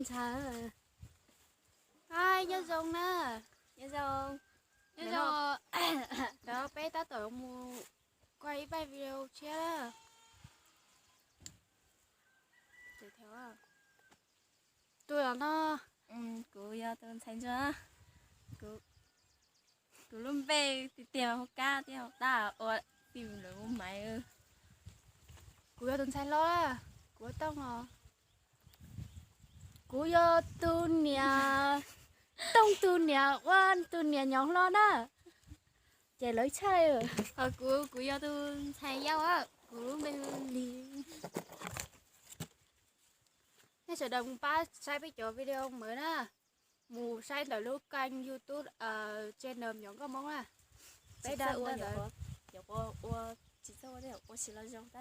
Sao rồi? Ai nhớ dùng nè. Nhớ dùng. Nhớ dùng. Đó bé ta tổ mua quay bài video chia đó. Để theo à. Tôi là nó. Cô yêu tôi thành chưa? Cô luôn về thì tiền học ca thì học ta ở tìm được một máy. Cô yêu tôi thành lo á. Cô tông à. Cô yêu tôi nhà. Tông tôi nhà quan tôi nhà nhóm lo đó. Chạy lấy chơi rồi. Cô yêu tôi thành nhau á. Cô luôn bên đi. Thế sẽ đồng ba sai với chỗ video mới nè. Mù sai tới lúc kênh YouTube channel nhóm có mong à. Bây giờ uống nhiều có chỉ số đấy có chỉ là dòng ta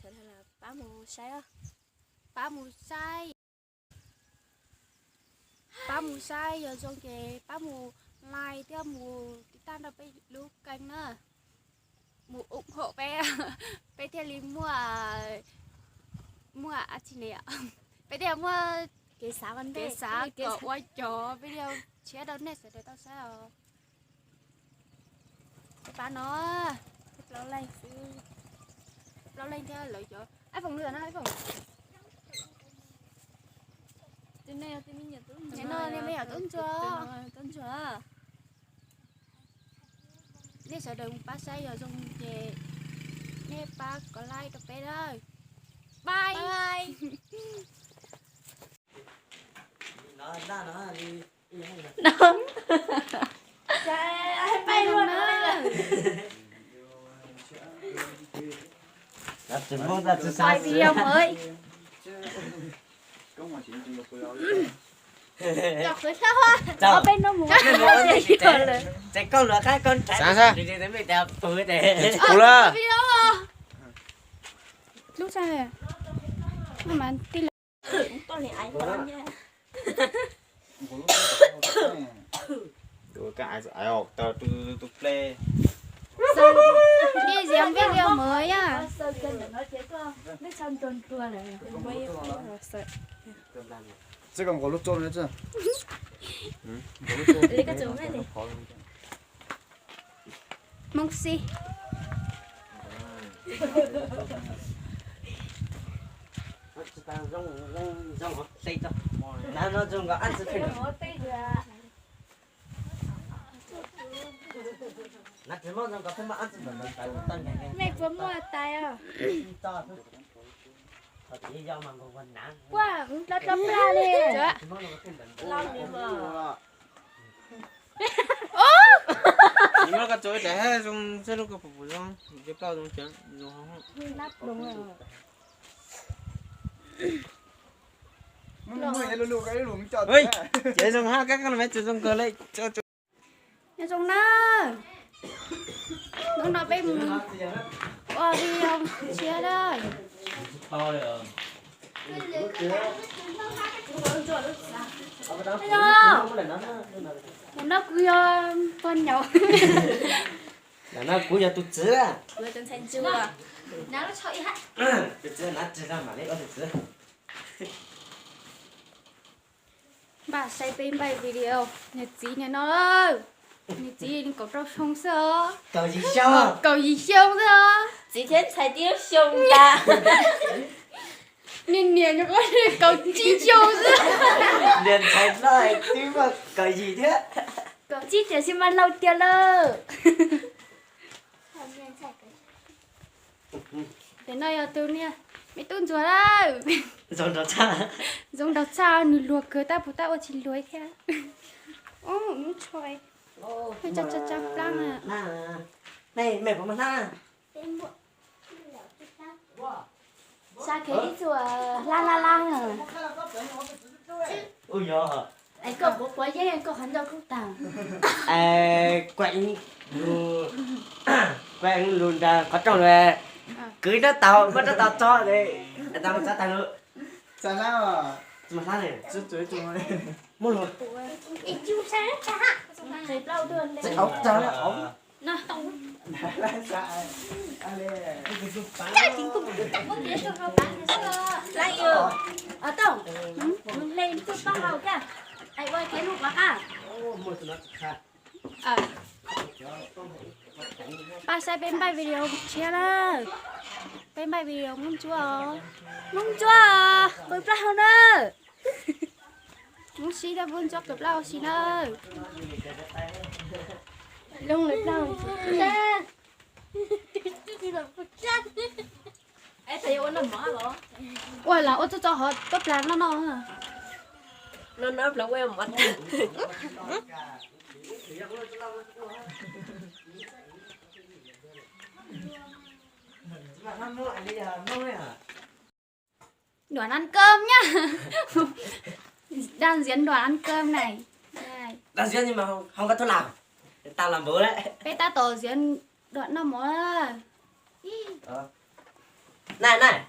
trở thành là bá mù sai á. Ba mù sai. Ba mù sai giờ trong cái ba mù like theo mù tan là bây lúc kênh nữa. Mù ủng hộ bé. Bé theo lý mua chị nè. Bé theo mua Cái xã vấn cái đề xã có quay trò video chia đâu nè sẽ để tao sao. Cái ba nó lâu lên lâu lên theo lợi chỗ. Ai phòng lừa nó ai phòng. từ này từ mình nhận tôi Thế nó nên bây giờ tốn chưa? tốn chưa? Nè sẽ đừng ba say giờ dùng về. Nè ba có like cà phê thôi. Bye. Bye. Nó đi. Nó. Trời bay luôn á. Đặt chừng mong đặt chừng Quay sao video mới. Chọc cái sao á? Ở bên nó muốn. chạy con lửa cái con Sao? đi đến mình đẹp phứ để Cula. Lúc sao rồi? Mà tin là Con này ai con nha. Tôi cãi ai học tao tôi play. đi xem video mới á. Sơn kênh để nói chết con. Biết xong tuần tua này. Quay rồi. 这个我都做了这。 Lấy cái chỗ này đi. Mong si. rong xây cho nó dùng có ăn sẽ nó chỉ mong rằng có thêm mà ăn sẽ tân Mẹ vừa mua tay à? to thôi chỉ do mà còn quần nặng Wow, nó đấm ra đi. Long đi mà.你们个做这还种这种个不种，就搞种这种好。 Nắp đúng rồi. Ơi, chế dùng ha các con mấy chế dùng cơ lấy cho. Nó dùng nó. Nó bé mù. Qua đi không? Chia đây. to rồi Nó cứ con nhỏ. là nó cúi giờ tụt chữ à Người tên thành chưa? Nó chơi hết. tụt chữ nó chữ ra mà lấy có tụt chữ Bà say phim bài video. Nhật gì nè nó ơi. Nhật gì có trâu sông sơ. cầu gì sao Cầu gì sông sơ. Chỉ thế thay tiếp xong ta. Nhìn nhìn cho con cầu chi sông sơ. liền thấy lời chứ mà cầu gì thế Cầu chi tiểu xin ăn lâu tiền lơ. Đến đây là tôi nè. Mày tuôn chúa đâu. rồi nó cha Giống đào cha nụ luộc cơ ta phụ ta ở chỉ lưới kìa. Ô, nó trời. Mày chặt lăng à. này mẹ của mình ha Sao cái đi chùa la à. ui giời Anh có bố bố với anh có hắn đâu không tàng. quạnh quạnh luôn ra có trong rồi cưới nó tàu có nó tàu cho đấy tao mà tao nữa sao sao? mà sao này Chứ chuối chuối. mua luôn Anh chú sáng cha. Thấy lâu đường sẽ đấy. ống cho nó ống Nó tông. Lại yêu. Ở tông. Mình lên chút bao hầu kìa. Ai ơi cái lúc đó à. Ô, một tụi nó khác. Ba sẽ bên bài video chia đó. Bên bài video mong chúa. Mong chúa. Với bao nữa. Mong xí đã vươn cho cực lâu xí nữa. Lông lấy bao. Ê thầy ơi nó mở rồi. Ôi là ô cho họ tốt lắm nó hả? Nó nấp là quên mất. Mà thăm mua lại bây giờ mua đấy hả? Đoàn ăn cơm nhá. Đang diễn đoàn ăn cơm này. Đây. Đang diễn nhưng mà không có thuốc làm. Tao làm bố đấy. Bây ta tổ diễn đoạn nó mới. Này này,